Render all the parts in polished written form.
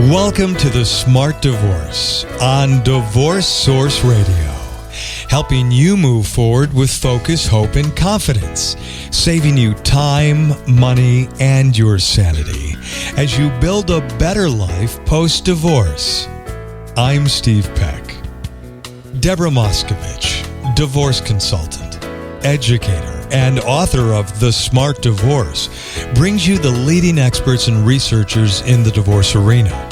Welcome to The Smart Divorce on Divorce Source Radio, helping you move forward with focus, hope, and confidence, saving you time, money, and your sanity as you build a better life post-divorce. I'm Steve Peck. Deborah Moskovitch, divorce consultant, educator, and author of The Smart Divorce, brings you the leading experts and researchers in the divorce arena.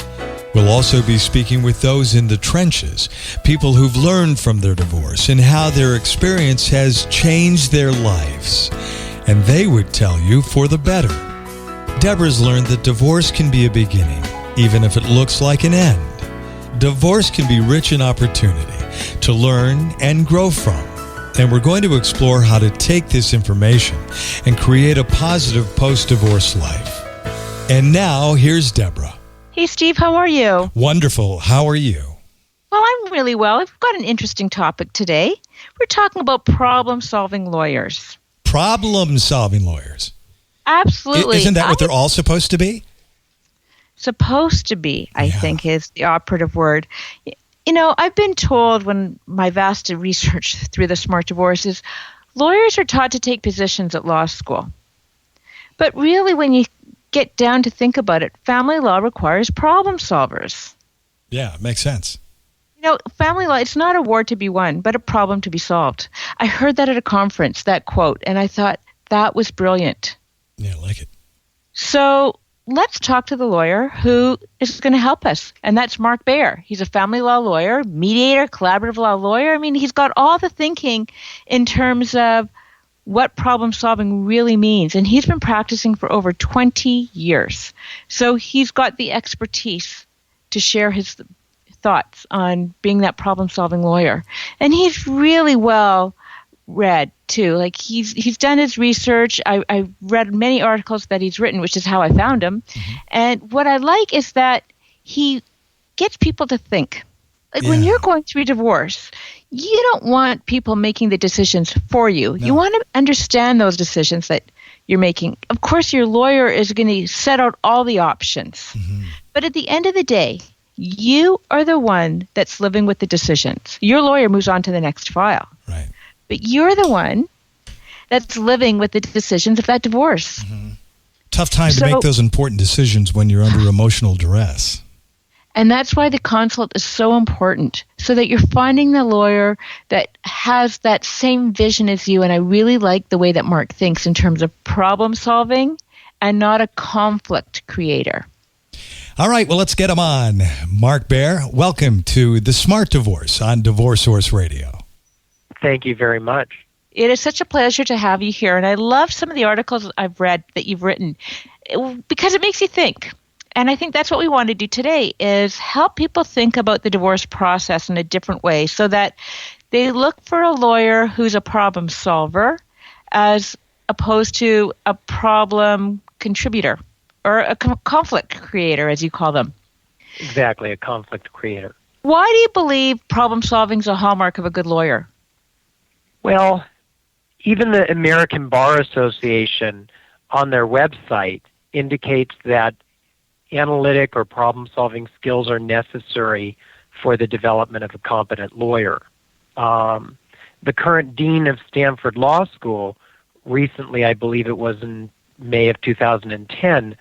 We'll also be speaking with those in the trenches, people who've learned from their divorce and how their experience has changed their lives. And they would tell you for the better. Deborah's learned that divorce can be a beginning, even if it looks like an end. Divorce can be rich in opportunity to learn and grow from. And we're going to explore how to take this information and create a positive post-divorce life. And now, here's Deborah. Hey, Steve, how are you? Wonderful. How are you? Well, I'm really well. We've got an interesting topic today. We're talking about problem-solving lawyers. Problem-solving lawyers. Absolutely. Isn't that what they're all supposed to be? Supposed to be, I think, is the operative word. You know, I've been told when my vast research through the Smart Divorce is lawyers are taught to take positions at law school. But really, when you get down to think about it, family law requires problem solvers. Yeah, makes sense. You know, family law, it's not a war to be won, but a problem to be solved. I heard that at a conference, that quote, and I thought that was brilliant. Yeah, I like it. So let's talk to the lawyer who is going to help us, and that's Mark Baer. He's a family law lawyer, mediator, collaborative law lawyer. I mean, he's got all the thinking in terms of what problem solving really means, and he's been practicing for over 20 years. So he's got the expertise to share his thoughts on being that problem solving lawyer. And he's really well read too. Like he's done his research. I read many articles that he's written, which is how I found him. Mm-hmm. And what I like is that he gets people to think. Like when you're going through a divorce, you don't want people making the decisions for you. No. You want to understand those decisions that you're making. Of course, your lawyer is going to set out all the options. Mm-hmm. But at the end of the day, you are the one that's living with the decisions. Your lawyer moves on to the next file. Right. But you're the one that's living with the decisions of that divorce. Mm-hmm. Tough time to make those important decisions when you're under emotional duress. And that's why the consult is so important, so that you're finding the lawyer that has that same vision as you. And I really like the way that Mark thinks in terms of problem solving and not a conflict creator. All right, well, let's get him on. Mark Baer, welcome to The Smart Divorce on Divorce Source Radio. Thank you very much. It is such a pleasure to have you here. And I love some of the articles I've read that you've written because it makes you think. And I think that's what we want to do today is help people think about the divorce process in a different way so that they look for a lawyer who's a problem solver as opposed to a problem contributor or a conflict creator, as you call them. Exactly, a conflict creator. Why do you believe problem solving is a hallmark of a good lawyer? Well, even the American Bar Association on their website indicates that analytic or problem-solving skills are necessary for the development of a competent lawyer. The current dean of Stanford Law School, recently, I believe it was in May of 2010,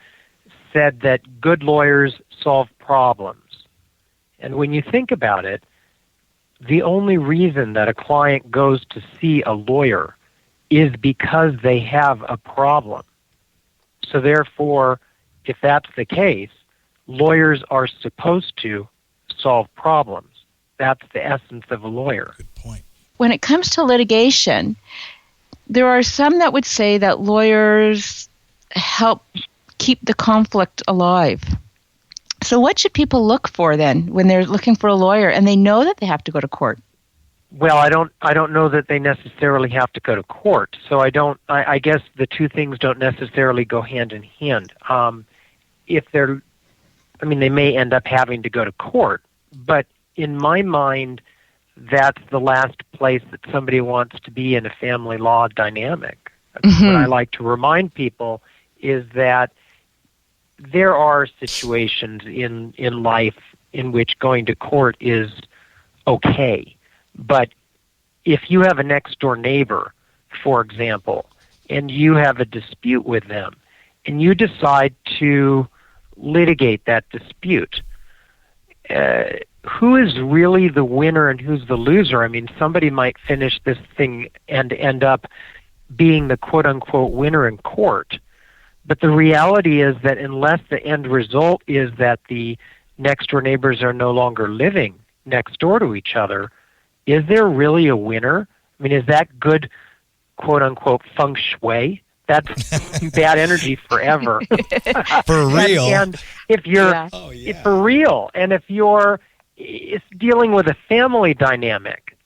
said that good lawyers solve problems. And when you think about it, the only reason that a client goes to see a lawyer is because they have a problem. So therefore, if that's the case, lawyers are supposed to solve problems. That's the essence of a lawyer. Good point. When it comes to litigation, there are some that would say that lawyers help keep the conflict alive. So what should people look for then when they're looking for a lawyer and they know that they have to go to court? Well, I don't know that they necessarily have to go to court. So I guess the two things don't necessarily go hand in hand. They may end up having to go to court, but in my mind, that's the last place that somebody wants to be in a family law dynamic. Mm-hmm. What I like to remind people is that there are situations in life in which going to court is okay. But if you have a next-door neighbor, for example, and you have a dispute with them, and you decide to litigate that dispute, who is really the winner and who's the loser? I mean, somebody might finish this thing and end up being the quote-unquote winner in court. But the reality is that unless the end result is that the next-door neighbors are no longer living next door to each other, is there really a winner? I mean, is that good, quote-unquote, feng shui? That's bad energy forever. For real. And if you're for real, and if you're dealing with a family dynamic,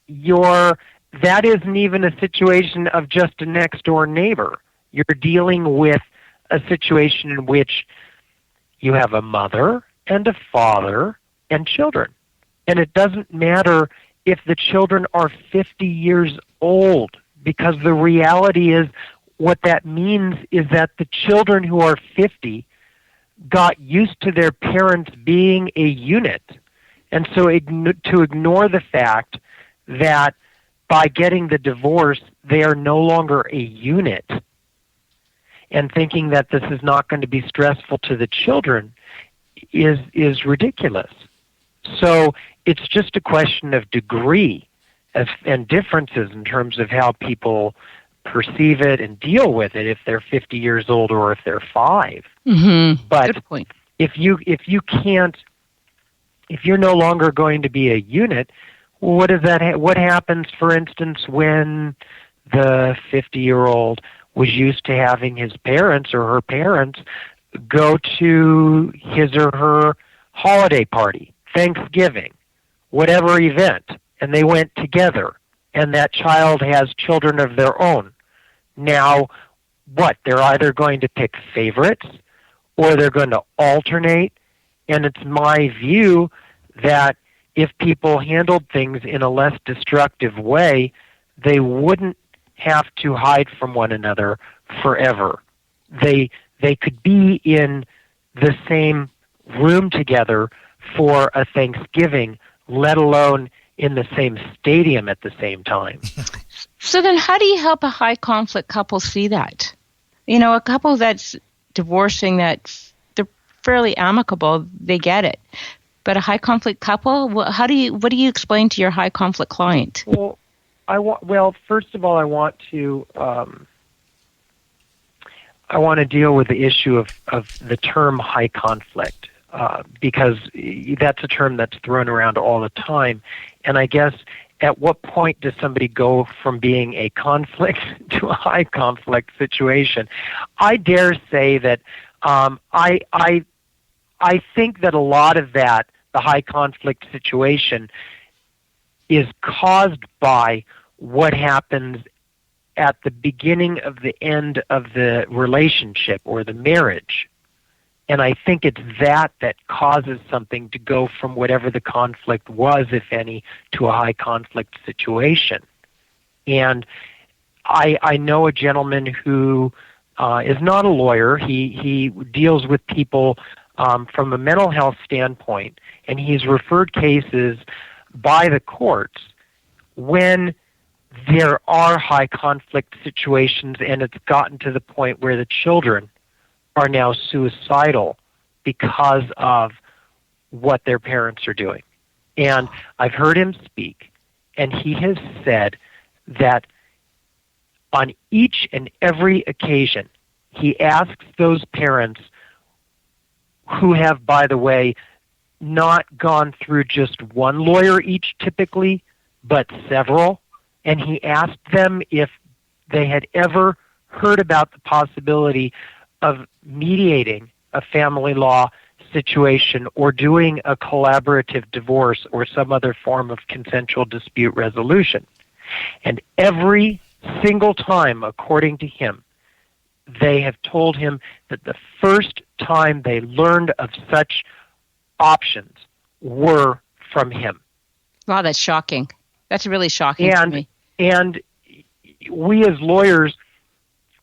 that isn't even a situation of just a next-door neighbor. You're dealing with a situation in which you have a mother and a father and children. And it doesn't matter if the children are 50 years old, because the reality is what that means is that the children who are 50 got used to their parents being a unit. And so to ignore the fact that by getting the divorce, they are no longer a unit, and thinking that this is not going to be stressful to the children is ridiculous. So it's just a question of degree and differences in terms of how people perceive it and deal with it if they're 50 years old or if they're 5. Mm-hmm. But good point. if you're no longer going to be a unit, what happens, for instance, when the 50-year-old was used to having his parents or her parents go to his or her holiday party, Thanksgiving, whatever event, and they went together, and that child has children of their own. Now, they're either going to pick favorites or they're going to alternate, and it's my view that if people handled things in a less destructive way, they wouldn't have to hide from one another forever. They could be in the same room together for a Thanksgiving, let alone in the same stadium at the same time. So then how do you help a high conflict couple see that? You know, a couple that's divorcing, they're fairly amicable, they get it. But a high conflict couple, what do you explain to your high conflict client? Well, first of all, I want to deal with the issue of the term high conflict, because that's a term that's thrown around all the time. And I guess at what point does somebody go from being a conflict to a high conflict situation? I dare say that I think that a lot of that, the high conflict situation, is caused by what happens at the beginning of the end of the relationship or the marriage. And I think it's that causes something to go from whatever the conflict was, if any, to a high conflict situation. And I know a gentleman who is not a lawyer. He deals with people from a mental health standpoint, and he's referred cases by the courts when there are high conflict situations and it's gotten to the point where the children are now suicidal because of what their parents are doing. And I've heard him speak, and he has said that on each and every occasion, he asks those parents, who have, by the way, not gone through just one lawyer each typically, but several, and he asked them if they had ever heard about the possibility of mediating a family law situation or doing a collaborative divorce or some other form of consensual dispute resolution. And every single time, according to him, they have told him that the first time they learned of such options were from him. Wow, that's shocking. That's really shocking to me. And we as lawyers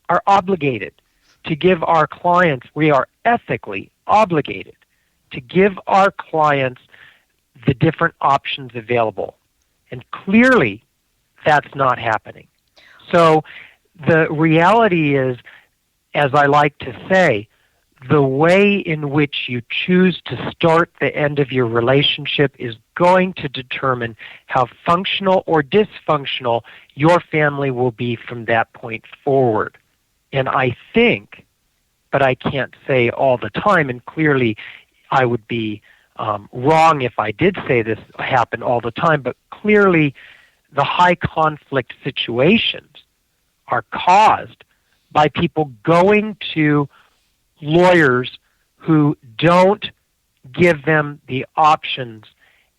are obligated to give our clients, we are ethically obligated to give our clients the different options available. And clearly, that's not happening. So the reality is, as I like to say, the way in which you choose to start the end of your relationship is going to determine how functional or dysfunctional your family will be from that point forward. And I think, but I can't say all the time, and clearly I would be wrong if I did say this happened all the time, but clearly the high conflict situations are caused by people going to lawyers who don't give them the options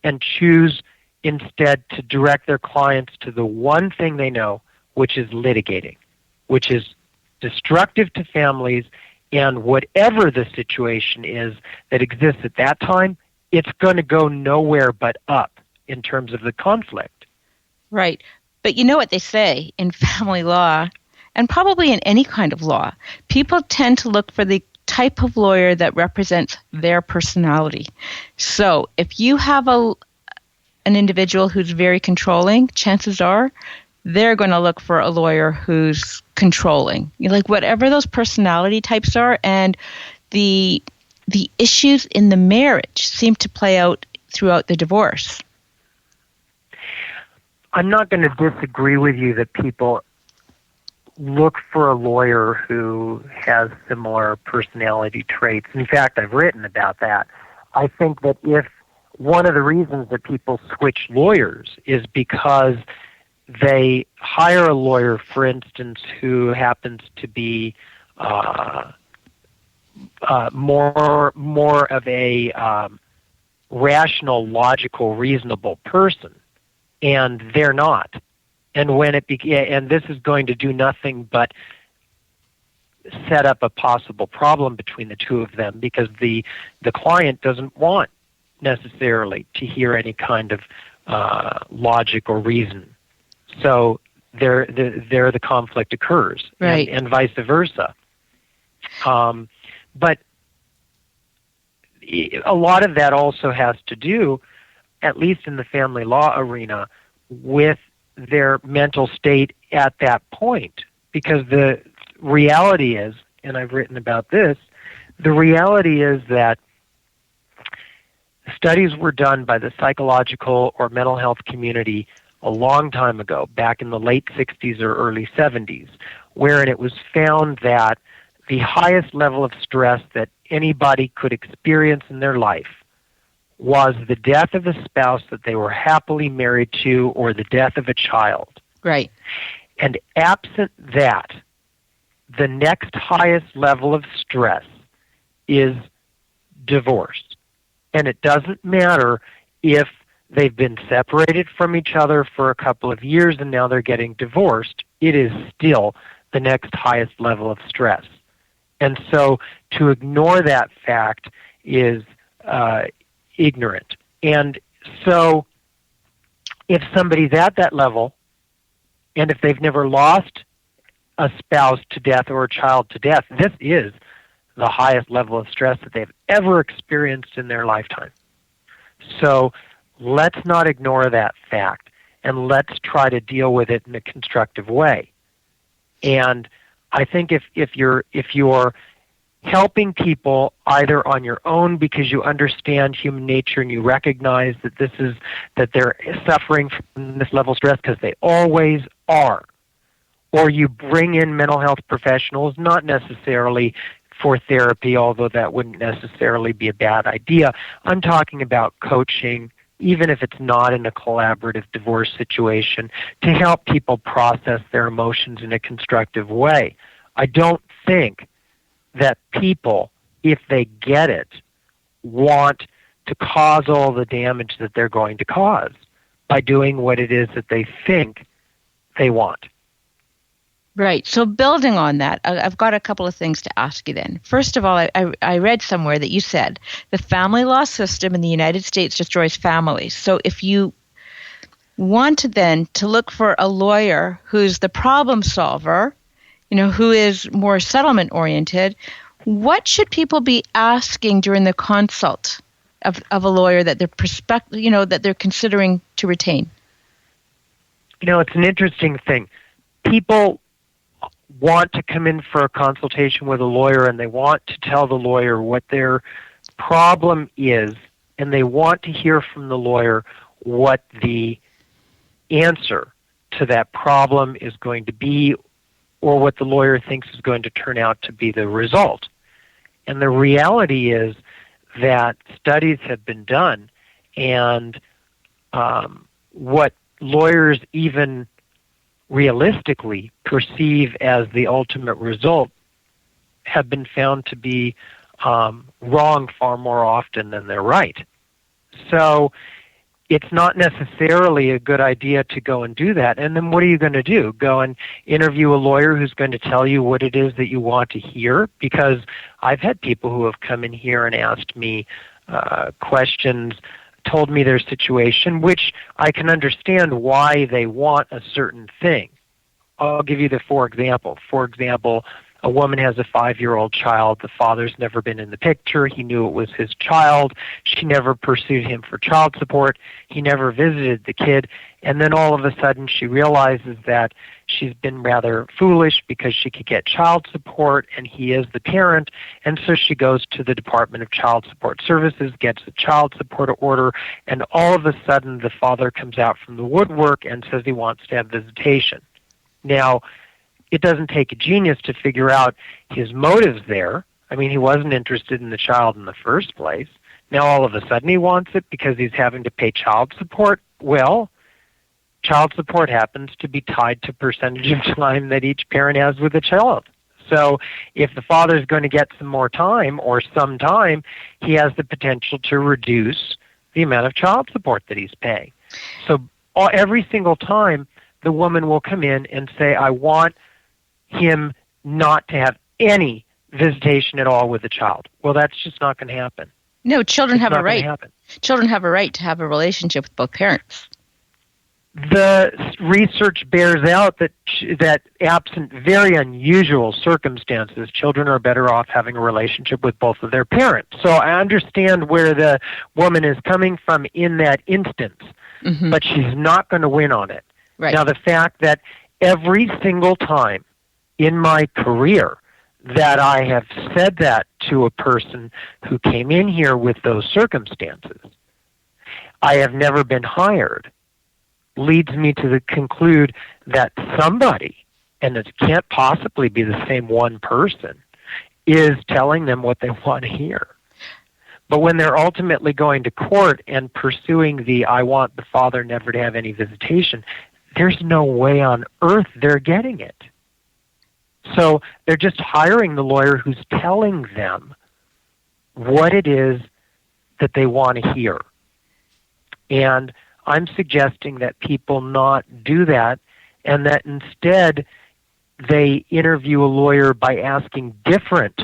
and choose instead to direct their clients to the one thing they know, which is litigating, which is destructive to families, and whatever the situation is that exists at that time, it's going to go nowhere but up in terms of the conflict. Right. But you know what they say in family law, and probably in any kind of law, people tend to look for the type of lawyer that represents their personality. So if you have an individual who's very controlling, chances are they're going to look for a lawyer who's controlling. Like whatever those personality types are, and the issues in the marriage seem to play out throughout the divorce. I'm not going to disagree with you that people look for a lawyer who has similar personality traits. In fact, I've written about that. I think that if one of the reasons that people switch lawyers is because they hire a lawyer, for instance, who happens to be more of a rational, logical, reasonable person, and they're not. And when and this is going to do nothing but set up a possible problem between the two of them, because the client doesn't want necessarily to hear any kind of logic or reason. So there the conflict occurs, right. and vice versa. But a lot of that also has to do, at least in the family law arena, with their mental state at that point. Because the reality is, and I've written about this, the reality is that studies were done by the psychological or mental health community a long time ago, back in the late 60s or early 70s, wherein it was found that the highest level of stress that anybody could experience in their life was the death of a spouse that they were happily married to, or the death of a child. Right. And absent that, the next highest level of stress is divorce. And it doesn't matter if they've been separated from each other for a couple of years and now they're getting divorced, it is still the next highest level of stress. And so to ignore that fact is ignorant. And so if somebody's at that level, and if they've never lost a spouse to death or a child to death, this is the highest level of stress that they've ever experienced in their lifetime. So let's not ignore that fact, and let's try to deal with it in a constructive way. And I think if you're helping people either on your own because you understand human nature and you recognize that they're suffering from this level of stress, because they always are, or you bring in mental health professionals, not necessarily for therapy, although that wouldn't necessarily be a bad idea. I'm talking about coaching, even if it's not in a collaborative divorce situation, to help people process their emotions in a constructive way. I don't think that people, if they get it, want to cause all the damage that they're going to cause by doing what it is that they think they want. Right. So building on that, I've got a couple of things to ask you then. First of all, I read somewhere that you said the family law system in the United States destroys families. So if you want to then to look for a lawyer who's the problem solver, who is more settlement oriented, what should people be asking during the consult of a lawyer that that they're considering to retain? It's an interesting thing. People want to come in for a consultation with a lawyer, and they want to tell the lawyer what their problem is, and they want to hear from the lawyer what the answer to that problem is going to be, or what the lawyer thinks is going to turn out to be the result. And the reality is that studies have been done, and what lawyers even realistically perceive as the ultimate result have been found to be wrong far more often than they're right. So it's not necessarily a good idea to go and do that. And then what are you going to do? Go and interview a lawyer who's going to tell you what it is that you want to hear? Because I've had people who have come in here and asked me questions, told me their situation, which I can understand why they want a certain thing. I'll give you the four examples. For example, a woman has a 5-year-old child. The father's never been in the picture. He knew it was his child. She never pursued him for child support. He never visited the kid. And then all of a sudden she realizes that she's been rather foolish because she could get child support and he is the parent. And so she goes to the Department of Child Support Services, gets a child support order, and all of a sudden the father comes out from the woodwork and says he wants to have visitation. Now, it doesn't take a genius to figure out his motives there. I mean, he wasn't interested in the child in the first place. Now all of a sudden he wants it because he's having to pay child support. Well, child support happens to be tied to percentage of time that each parent has with the child. So if the father's going to get some more time or some time, he has the potential to reduce the amount of child support that he's paying. So every single time the woman will come in and say, I want him not to have any visitation at all with the child. Well, that's just not going to happen. No, children have a right. Children have a right to have a relationship with both parents. The research bears out that absent very unusual circumstances, children are better off having a relationship with both of their parents. So I understand where the woman is coming from in that instance, but she's not going to win on it. Right. Now, the fact that every single time in my career that I have said that to a person who came in here with those circumstances, I have never been hired, leads me to conclude that somebody, and it can't possibly be the same one person, is telling them what they want to hear. But when they're ultimately going to court and pursuing I want the father never to have any visitation, there's no way on earth they're getting it. So they're just hiring the lawyer who's telling them what it is that they want to hear. And I'm suggesting that people not do that, and that instead they interview a lawyer by asking different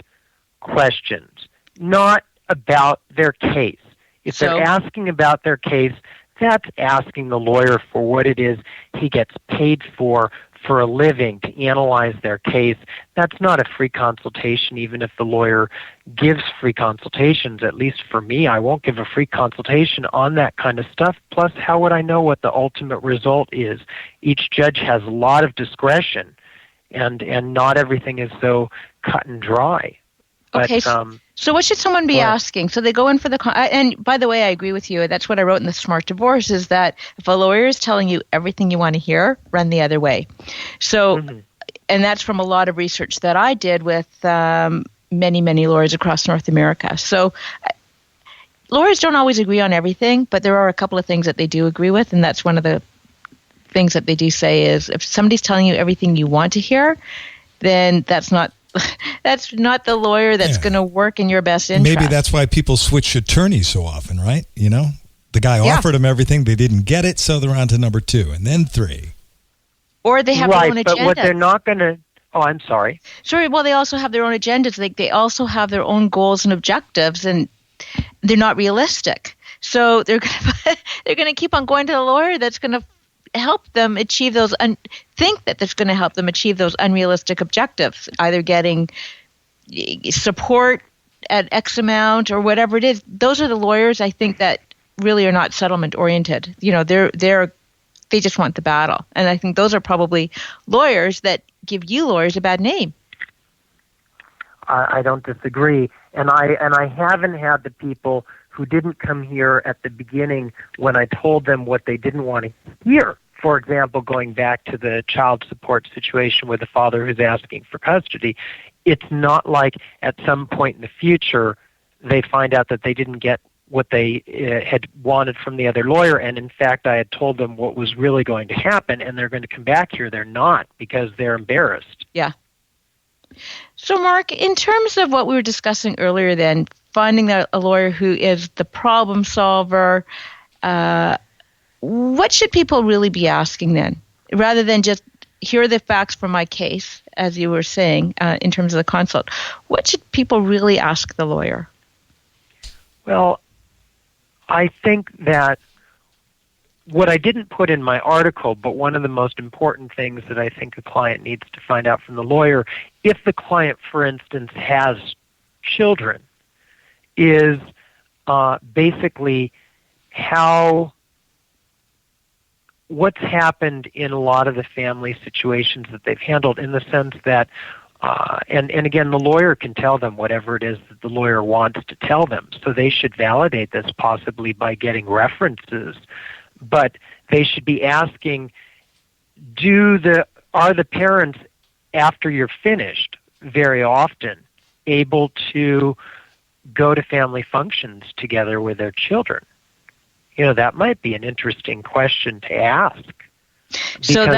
questions, not about their case. If they're asking about their case, that's asking the lawyer for what it is he gets paid for a living, to analyze their case. That's not a free consultation, even if the lawyer gives free consultations. At least for me, I won't give a free consultation on that kind of stuff. Plus, how would I know what the ultimate result is? Each judge has a lot of discretion, and not everything is so cut and dry. Okay, so what should someone be asking? So they go in for and by the way, I agree with you. That's what I wrote in the Smart Divorce, is that if a lawyer is telling you everything you want to hear, run the other way. So, and that's from a lot of research that I did with many, many lawyers across North America. So lawyers don't always agree on everything, but there are a couple of things that they do agree with, and that's one of the things that they do say is if somebody's telling you everything you want to hear, then that's not the lawyer that's going to work in your best interest. Maybe that's why people switch attorneys so often, right? You know, the guy offered them everything, they didn't get it, so they're on to number 2 and then 3. Or they have their own agenda. Right, but what they're not going to... Oh, I'm sorry. Sorry, well, they also have their own agendas. Like, they also have their own goals and objectives, and they're not realistic. So they're going to keep on going to the lawyer that's going to help them achieve those, think that that's going to help them achieve those unrealistic objectives, either getting support at X amount or whatever it is. Those are the lawyers, I think, that really are not settlement oriented. They just want the battle. And I think those are probably lawyers that give you lawyers a bad name. I don't disagree. And I haven't had the people who didn't come here at the beginning when I told them what they didn't want to hear. For example, going back to the child support situation with the father who's asking for custody, it's not like at some point in the future they find out that they didn't get what they had wanted from the other lawyer, and in fact I had told them what was really going to happen, and they're going to come back here. They're not, because they're embarrassed. Yeah. So Mark, in terms of what we were discussing earlier then, finding a lawyer who is the problem solver, what should people really be asking then? Rather than just, here are the facts for my case, as you were saying, in terms of the consult, what should people really ask the lawyer? Well, I think that what I didn't put in my article, but one of the most important things that I think a client needs to find out from the lawyer, if the client, for instance, has children, is basically what's happened in a lot of the family situations that they've handled, in the sense that, and again, the lawyer can tell them whatever it is that the lawyer wants to tell them, so they should validate this possibly by getting references. But they should be asking, are the parents, after you're finished, very often able to go to family functions together with their children? That might be an interesting question to ask. Go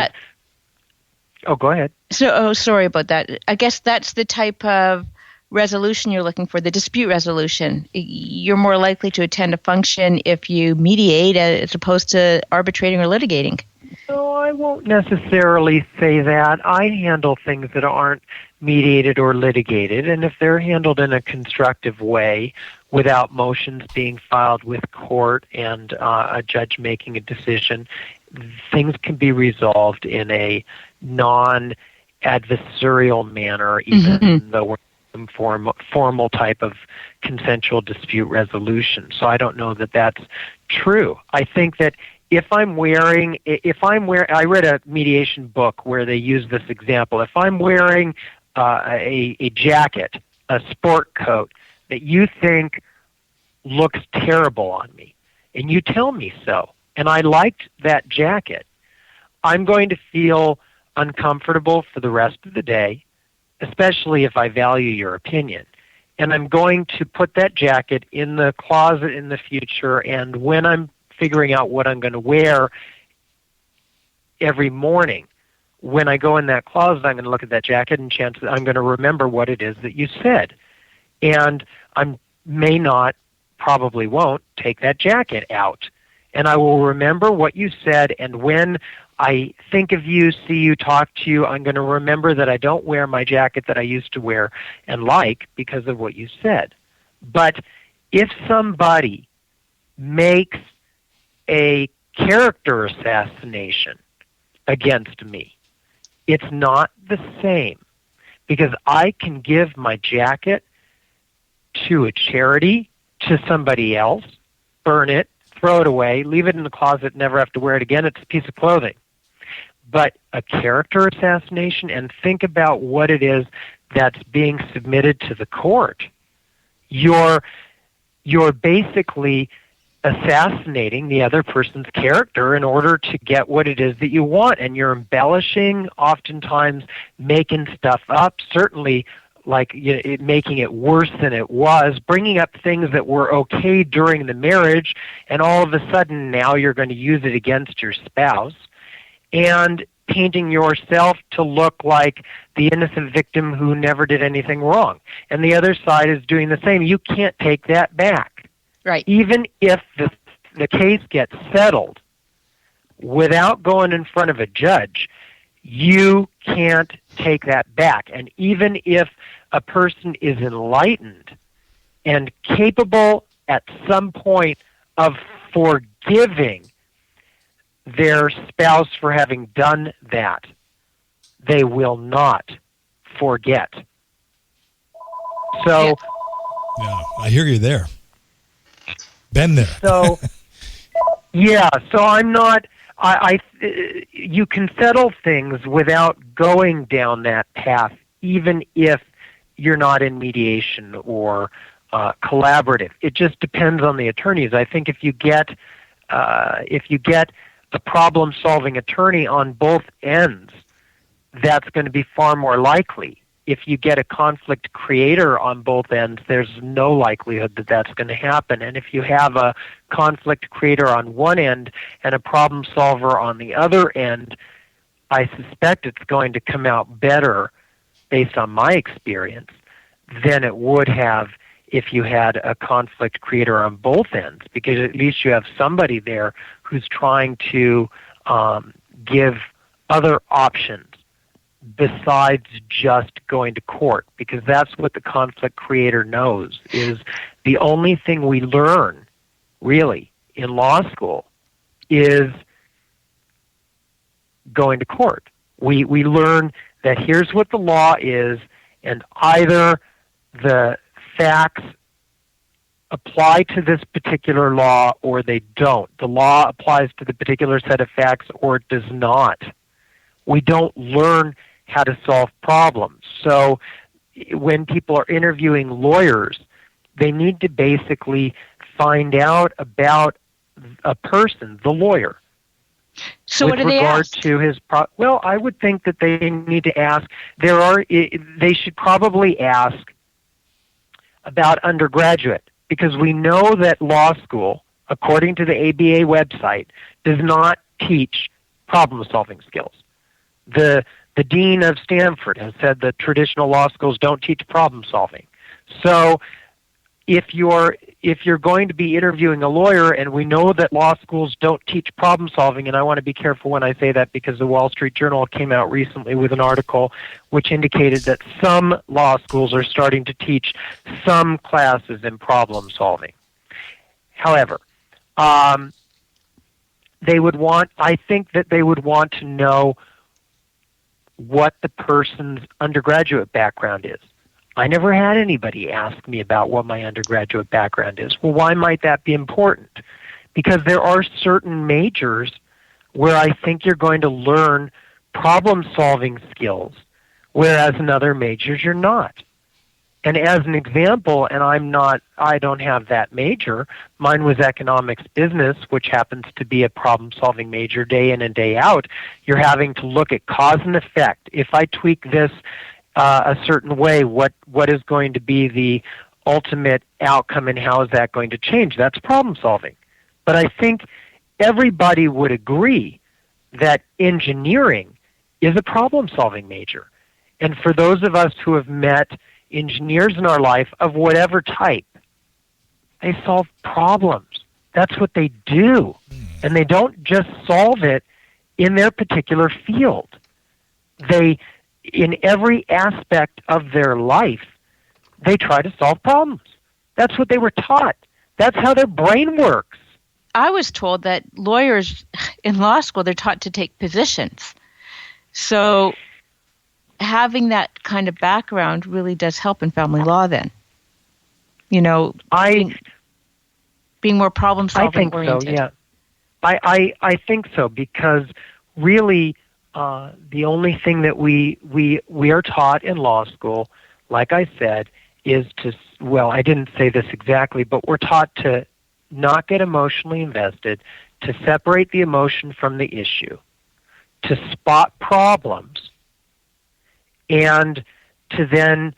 ahead. Sorry about that. I guess that's the type of resolution you're looking for, the dispute resolution. You're more likely to attend a function if you mediate as opposed to arbitrating or litigating. No, I won't necessarily say that. I handle things that aren't mediated or litigated, and if they're handled in a constructive way, without motions being filed with court and a judge making a decision, things can be resolved in a non-adversarial manner, even though we're some formal type of consensual dispute resolution. So I don't know that that's true. I think that I read a mediation book where they use this example. If I'm wearing a jacket, a sport coat that you think looks terrible on me, and you tell me so, and I liked that jacket, I'm going to feel uncomfortable for the rest of the day, especially if I value your opinion. And I'm going to put that jacket in the closet in the future, and when I'm figuring out what I'm going to wear every morning, when I go in that closet, I'm going to look at that jacket, and chances I'm going to remember what it is that you said. And I may not, probably won't, take that jacket out. And I will remember what you said, and when I think of you, see you, talk to you, I'm going to remember that I don't wear my jacket that I used to wear and like because of what you said. But if somebody makes a character assassination against me, it's not the same, because I can give my jacket to a charity, to somebody else, burn it, throw it away, leave it in the closet, never have to wear it again. It's a piece of clothing. But a character assassination, and think about what it is that's being submitted to the court. You're basically assassinating the other person's character in order to get what it is that you want, and you're embellishing, oftentimes making stuff up, certainly like making it worse than it was, bringing up things that were okay during the marriage, and all of a sudden now you're going to use it against your spouse, and painting yourself to look like the innocent victim who never did anything wrong. And the other side is doing the same. You can't take that back. Right. Even if the case gets settled without going in front of a judge, you can't take that back. And even if a person is enlightened and capable at some point of forgiving their spouse for having done that, they will not forget. So, yeah, I hear you there. Been there. So, yeah. So I'm not. You can settle things without going down that path, even if you're not in mediation or collaborative. It just depends on the attorneys. I think if you get a problem-solving attorney on both ends, that's going to be far more likely. If you get a conflict creator on both ends, there's no likelihood that that's going to happen. And if you have a conflict creator on one end and a problem solver on the other end, I suspect it's going to come out better, based on my experience, than it would have if you had a conflict creator on both ends, because at least you have somebody there who's trying to give other options besides just going to court, because that's what the conflict creator knows, is the only thing we learn really in law school is going to court. We learn that here's what the law is, and either the facts apply to this particular law or they don't. The law applies to the particular set of facts or it does not. We don't learn how to solve problems. So when people are interviewing lawyers, they need to basically find out about a person, the lawyer. So what do they ask? With regard to his well, I would think that they need to ask, they should probably ask about undergraduate, because we know that law school, according to the ABA website, does not teach problem-solving skills. The dean of Stanford has said that traditional law schools don't teach problem-solving. So if you're going to be interviewing a lawyer, and we know that law schools don't teach problem-solving, and I want to be careful when I say that because the Wall Street Journal came out recently with an article which indicated that some law schools are starting to teach some classes in problem-solving. However, I think that they would want to know what the person's undergraduate background is. I never had anybody ask me about what my undergraduate background is. Well, why might that be important? Because there are certain majors where I think you're going to learn problem-solving skills, whereas in other majors you're not. And as an example, and I don't have that major, mine was economics business, which happens to be a problem-solving major day in and day out. You're having to look at cause and effect. If I tweak this a certain way, what is going to be the ultimate outcome, and how is that going to change? That's problem-solving. But I think everybody would agree that engineering is a problem-solving major. And for those of us who have met engineers in our life of whatever type, they solve problems. That's what they do. And they don't just solve it in their particular field. They, in every aspect of their life, they try to solve problems. That's what they were taught. That's how their brain works. I was told that lawyers in law school, they're taught to take positions. So having that kind of background really does help in family law then. You know, being more problem-solving oriented. I think so, yeah. I think so, because really the only thing that we are taught in law school, like I said, is to, well, I didn't say this exactly, but we're taught to not get emotionally invested, to separate the emotion from the issue, to spot problems, and to then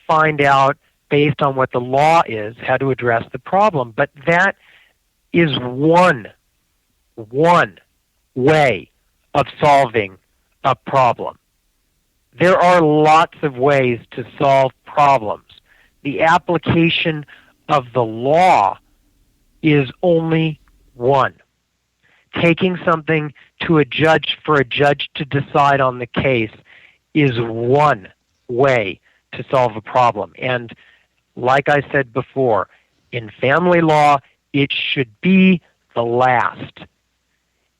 find out, based on what the law is, how to address the problem. But that is one way of solving a problem. There are lots of ways to solve problems. The application of the law is only one. Taking something to a judge for a judge to decide on the case is one way to solve a problem. And like I said before, in family law, it should be the last.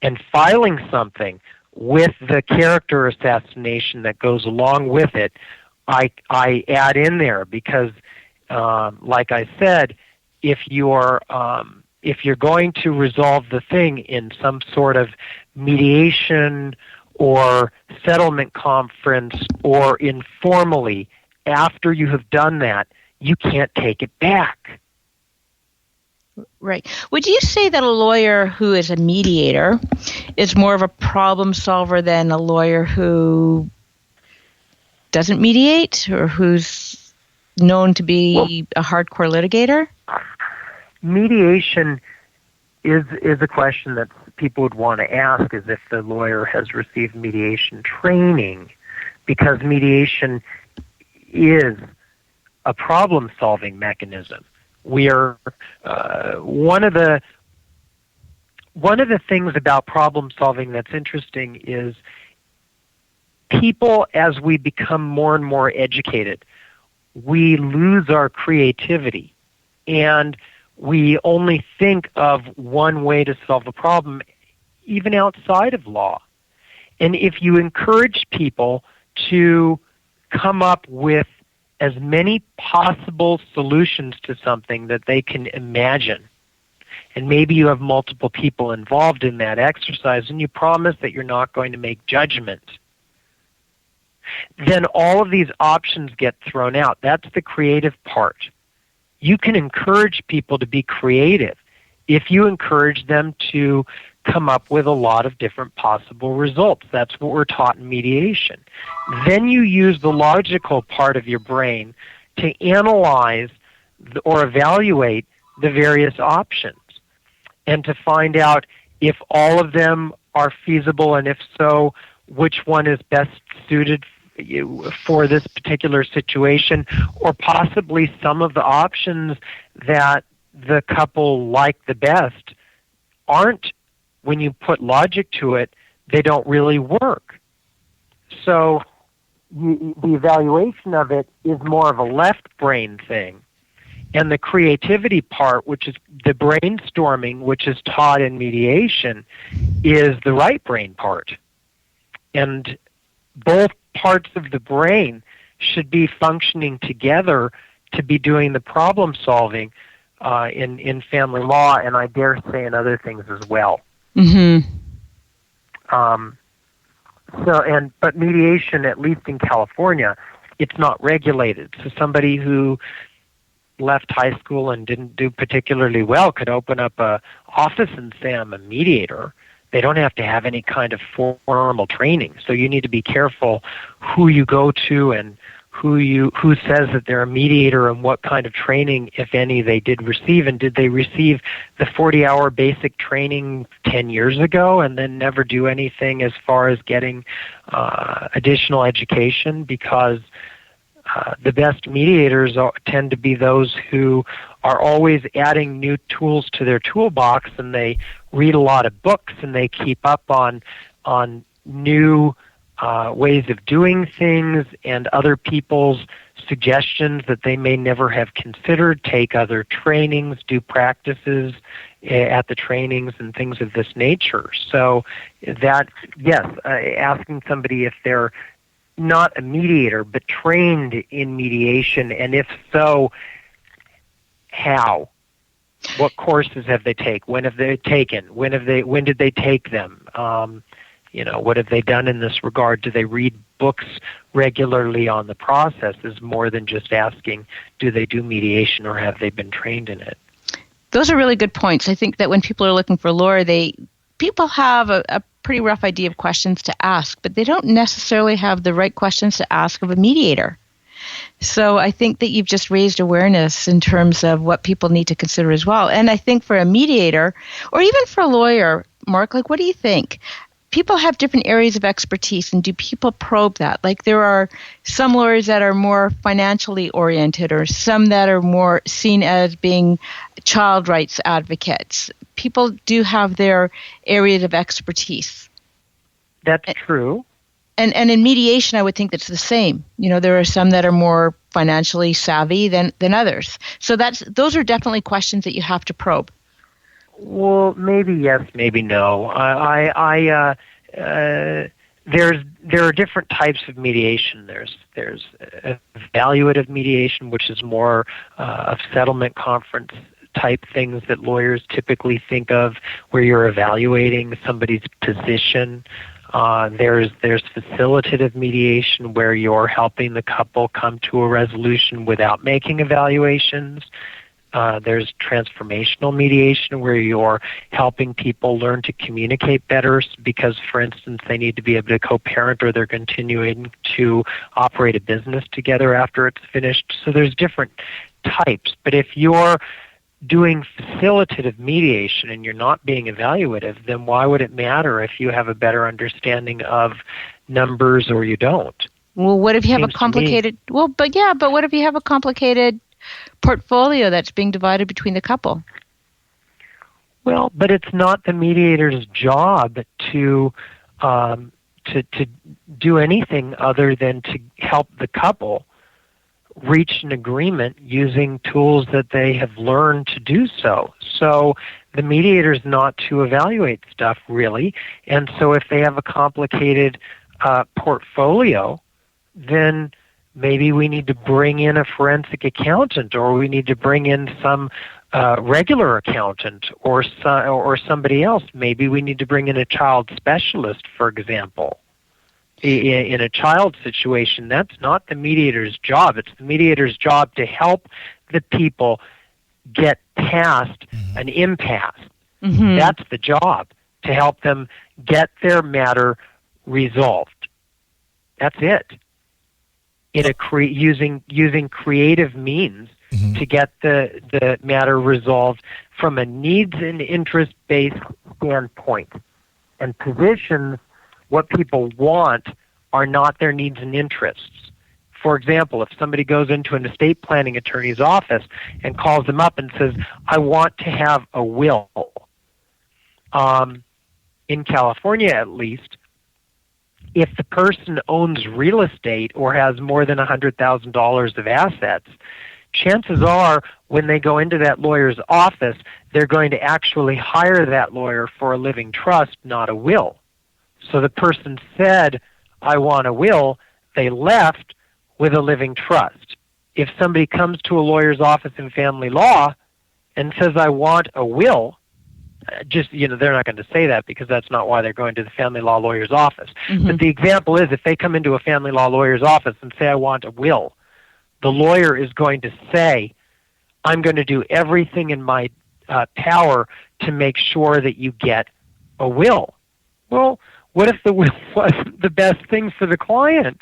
and filing something with the character assassination that goes along with it, I add in there because, like I said, if you're going to resolve the thing in some sort of mediation or settlement conference or informally, after you have done that, you can't take it back. Right. Would you say that a lawyer who is a mediator is more of a problem solver than a lawyer who doesn't mediate or who's known to be a hardcore litigator? Mediation is a question that people would want to ask, is if the lawyer has received mediation training, because mediation is a problem-solving mechanism. We are one of the things about problem solving that's interesting is people, as we become more and more educated, we lose our creativity, and we only think of one way to solve a problem, even outside of law. And if you encourage people to come up with as many possible solutions to something that they can imagine, and maybe you have multiple people involved in that exercise, and you promise that you're not going to make judgment, then all of these options get thrown out. That's the creative part. You can encourage people to be creative if you encourage them to come up with a lot of different possible results. That's what we're taught in mediation. Then you use the logical part of your brain to analyze or evaluate the various options and to find out if all of them are feasible, and if so, which one is best suited for this particular situation, or possibly some of the options that the couple like the best aren't, when you put logic to it, they don't really work. So the evaluation of it is more of a left brain thing. And the creativity part, which is the brainstorming, which is taught in mediation, is the right brain part. And both parts of the brain should be functioning together to be doing the problem solving in family law, and I dare say in other things as well. Mm-hmm. But mediation, at least in California, it's not regulated. So somebody who left high school and didn't do particularly well could open up a office and say, I'm a mediator. They don't have to have any kind of formal training. So you need to be careful who you go to and who says that they're a mediator and what kind of training, if any, they did receive. And did they receive the 40-hour basic training 10 years ago and then never do anything as far as getting additional education? Because the best mediators tend to be those who are always adding new tools to their toolbox, and they read a lot of books, and they keep up on new ways of doing things and other people's suggestions that they may never have considered, take other trainings, do practices at the trainings and things of this nature. So that, yes, asking somebody if they're not a mediator but trained in mediation, and if so, how? What courses have they taken? When have they taken? When did they take them? What have they done in this regard? Do they read books regularly on the process? Is more than just asking, do they do mediation or have they been trained in it? Those are really good points. I think that when people are looking for a lawyer, people have a pretty rough idea of questions to ask, but they don't necessarily have the right questions to ask of a mediator. So I think that you've just raised awareness in terms of what people need to consider as well. And I think for a mediator, or even for a lawyer, Mark, what do you think? People have different areas of expertise, and do people probe that? Like, there are some lawyers that are more financially oriented, or some that are more seen as being child rights advocates. People do have their areas of expertise. That's true. And in mediation, I would think that's the same. There are some that are more financially savvy than others. So those are definitely questions that you have to probe. Well, maybe yes, maybe no. There are different types of mediation. There's evaluative mediation, which is more of settlement conference type things that lawyers typically think of, where you're evaluating somebody's position. There's facilitative mediation, where you're helping the couple come to a resolution without making evaluations. There's transformational mediation, where you're helping people learn to communicate better because, for instance, they need to be able to co-parent or they're continuing to operate a business together after it's finished. So there's different types. But if you're doing facilitative mediation and you're not being evaluative, then why would it matter if you have a better understanding of numbers or you don't? Well, what if you have a complicated? But what if you have a complicated portfolio that's being divided between the couple? Well, but it's not the mediator's job to do anything other than to help the couple reach an agreement using tools that they have learned to do so. So the mediator's not to evaluate stuff, really. And so if they have a complicated portfolio, then maybe we need to bring in a forensic accountant, or we need to bring in some regular accountant, or somebody else. Maybe we need to bring in a child specialist, for example. In a child situation, that's not the mediator's job. It's the mediator's job to help the people get past an impasse. Mm-hmm. That's the job, to help them get their matter resolved. That's it. Using creative means to get the matter resolved from a needs and interest-based standpoint. And positions what people want are not their needs and interests. For example, if somebody goes into an estate planning attorney's office and calls them up and says, I want to have a will, in California at least, if the person owns real estate or has more than $100,000 of assets, chances are when they go into that lawyer's office, they're going to actually hire that lawyer for a living trust, not a will. So the person said, I want a will, they left with a living trust. If somebody comes to a lawyer's office in family law and says, I want a will, they're not going to say that because that's not why they're going to the family law lawyer's office. Mm-hmm. But the example is, if they come into a family law lawyer's office and say, I want a will, the lawyer is going to say, I'm going to do everything in my power to make sure that you get a will. Well, what if the will wasn't the best thing for the client?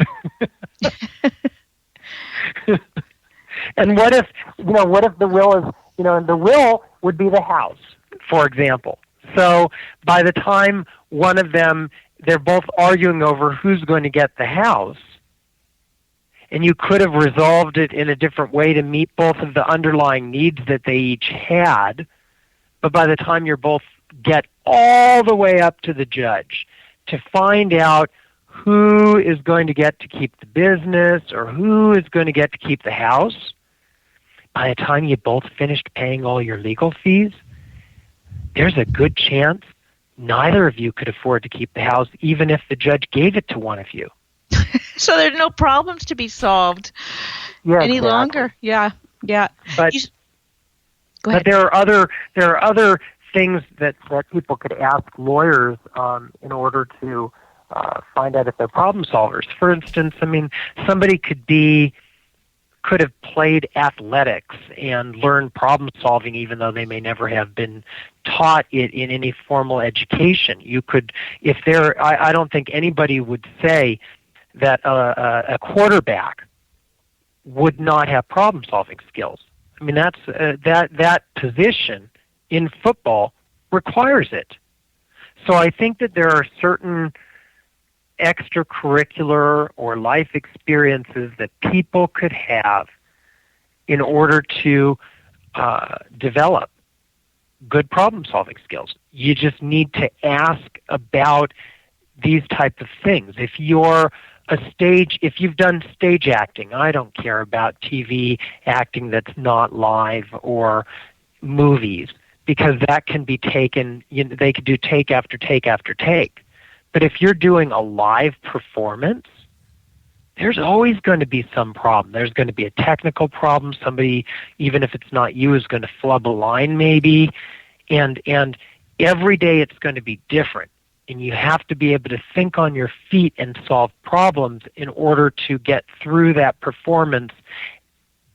And what if the will is, and the will would be the house, for example. So by the time one of them, they're both arguing over who's going to get the house, and you could have resolved it in a different way to meet both of the underlying needs that they each had, but by the time you both get all the way up to the judge to find out who is going to get to keep the business or who is going to get to keep the house, by the time you both finished paying all your legal fees, there's a good chance neither of you could afford to keep the house, even if the judge gave it to one of you. So there's no problems to be solved any longer. Yeah. But there are other things that people could ask lawyers in order to find out if they're problem solvers. For instance, somebody could have played athletics and learned problem solving even though they may never have been taught it in any formal education. I don't think anybody would say that a quarterback would not have problem solving skills. That's that position in football requires it. So I think that there are certain extracurricular or life experiences that people could have in order to develop good problem-solving skills. You just need to ask about these type of things. If you've done stage acting, I don't care about TV acting that's not live or movies. because that can be taken, they could do take after take after take. But if you're doing a live performance, there's always going to be some problem. There's going to be a technical problem. Somebody, even if it's not you, is going to flub a line maybe. And every day it's going to be different. And you have to be able to think on your feet and solve problems in order to get through that performance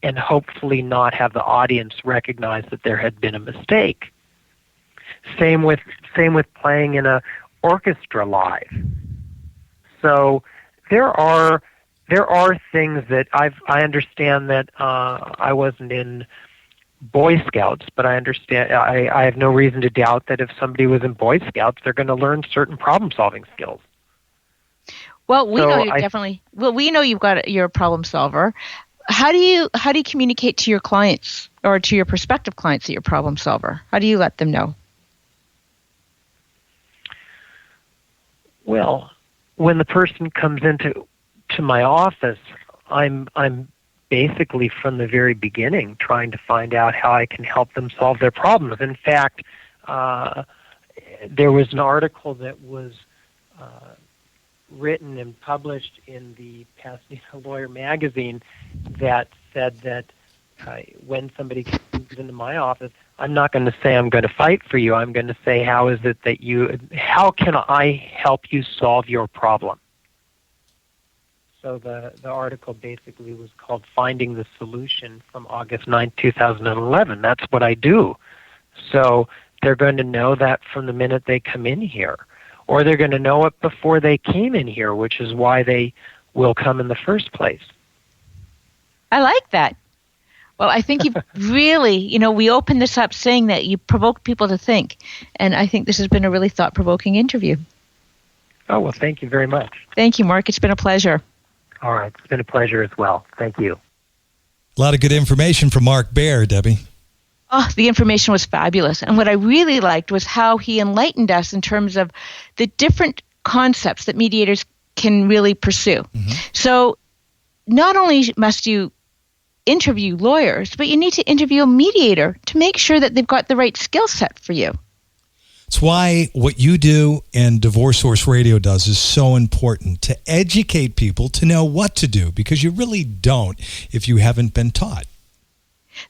and hopefully not have the audience recognize that there had been a mistake. Same with playing in a orchestra live. So there are things that I understand that I wasn't in Boy Scouts, but I understand I have no reason to doubt that if somebody was in Boy Scouts, they're going to learn certain problem-solving skills. Well, we know you definitely. Well, we know you're a problem solver. How do you communicate to your clients or to your prospective clients that you're a problem solver? How do you let them know? Well, when the person comes into my office, I'm basically from the very beginning trying to find out how I can help them solve their problems. In fact, there was an article that was written and published in the Pasadena Lawyer magazine that said that when somebody comes into my office, I'm not going to say I'm going to fight for you. I'm going to say, how can I help you solve your problem? So the article basically was called Finding the Solution from August 9, 2011. That's what I do. So they're going to know that from the minute they come in here. Or they're going to know it before they came in here, which is why they will come in the first place. I like that. Well, I think you've really, we opened this up saying that you provoke people to think. And I think this has been a really thought-provoking interview. Oh, well, thank you very much. Thank you, Mark. It's been a pleasure. All right. It's been a pleasure as well. Thank you. A lot of good information from Mark Baer, Debbie. Oh, the information was fabulous. And what I really liked was how he enlightened us in terms of the different concepts that mediators can really pursue. Mm-hmm. So not only must you interview lawyers, but you need to interview a mediator to make sure that they've got the right skill set for you. It's why what you do and Divorce Source Radio does is so important, to educate people to know what to do, because you really don't if you haven't been taught.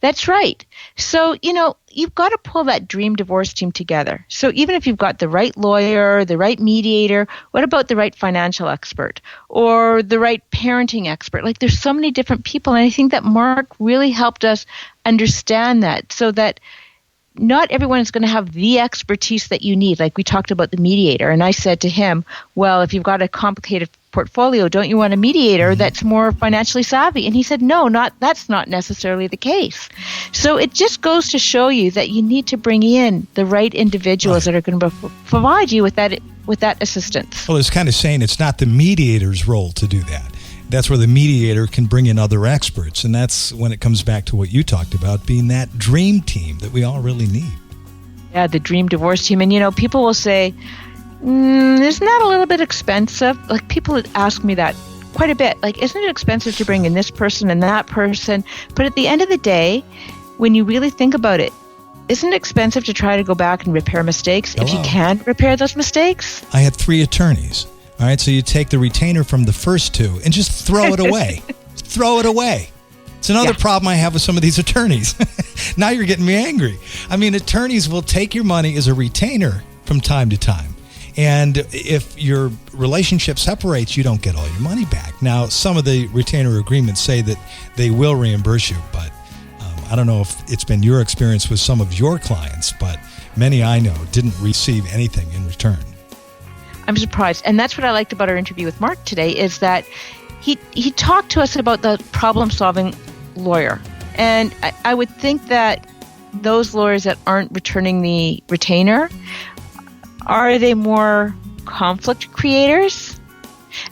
That's right. So, you've got to pull that dream divorce team together. So even if you've got the right lawyer, the right mediator, what about the right financial expert or the right parenting expert? Like, there's so many different people. And I think that Mark really helped us understand that, so that not everyone is going to have the expertise that you need. Like we talked about the mediator, and I said to him, well, if you've got a complicated portfolio, don't you want a mediator that's more financially savvy? And he said, no, that's not necessarily the case. So it just goes to show you that you need to bring in the right individuals that are going to provide you with that assistance. Well, it's kind of saying it's not the mediator's role to do that. That's where the mediator can bring in other experts. And that's when it comes back to what you talked about, being that dream team that we all really need. Yeah, the dream divorce team. And, people will say, isn't that a little bit expensive? Like, people ask me that quite a bit. Like, isn't it expensive to bring in this person and that person? But at the end of the day, when you really think about it, isn't it expensive to try to go back and repair mistakes if you can repair those mistakes? I had 3 attorneys. All right, so you take the retainer from the first 2 and just throw it away. Throw it away. It's another problem I have with some of these attorneys. Now you're getting me angry. I mean, attorneys will take your money as a retainer from time to time. And if your relationship separates, you don't get all your money back. Now, some of the retainer agreements say that they will reimburse you, but I don't know if it's been your experience with some of your clients, but many I know didn't receive anything in return. I'm surprised. And that's what I liked about our interview with Mark today, is that he talked to us about the problem-solving lawyer. And I would think that those lawyers that aren't returning the retainer, are they more conflict creators?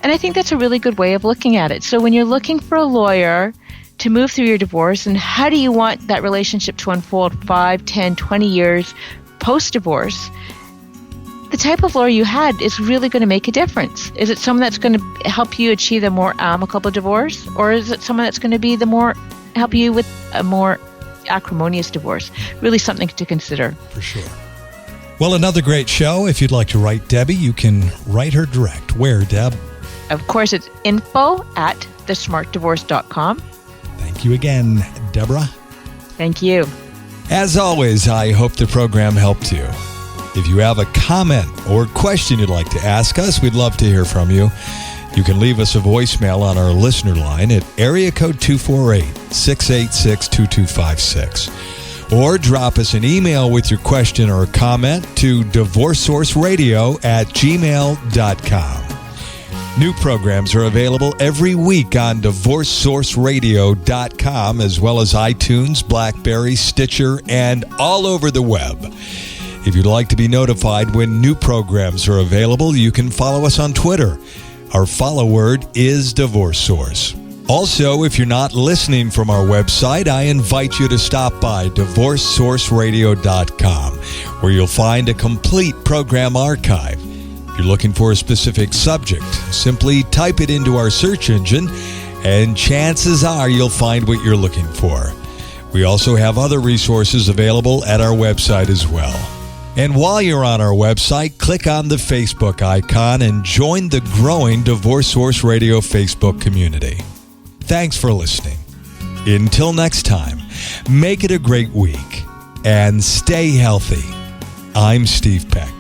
And I think that's a really good way of looking at it. So when you're looking for a lawyer to move through your divorce, and how do you want that relationship to unfold 5, 10, 20 years post-divorce, the type of lawyer you had is really going to make a difference. Is it someone that's going to help you achieve a more amicable divorce, or is it someone that's going to be help you with a more acrimonious divorce. Really something to consider. For sure. Well, another great show. If you'd like to write Debbie, you can write her direct. Where, Deb? Of course, it's info@thesmartdivorce.com. Thank you again, Deborah. Thank you. As always, I hope the program helped you. If you have a comment or question you'd like to ask us, we'd love to hear from you. You can leave us a voicemail on our listener line at area code 248-686-2256. Or drop us an email with your question or comment to divorcesourceradio@gmail.com. New programs are available every week on divorcesourceradio.com, as well as iTunes, BlackBerry, Stitcher, and all over the web. If you'd like to be notified when new programs are available, you can follow us on Twitter. Our follow word is Divorce Source. Also, if you're not listening from our website, I invite you to stop by divorcesourceradio.com, where you'll find a complete program archive. If you're looking for a specific subject, simply type it into our search engine, and chances are you'll find what you're looking for. We also have other resources available at our website as well. And while you're on our website, click on the Facebook icon and join the growing Divorce Source Radio Facebook community. Thanks for listening. Until next time, make it a great week and stay healthy. I'm Steve Peck.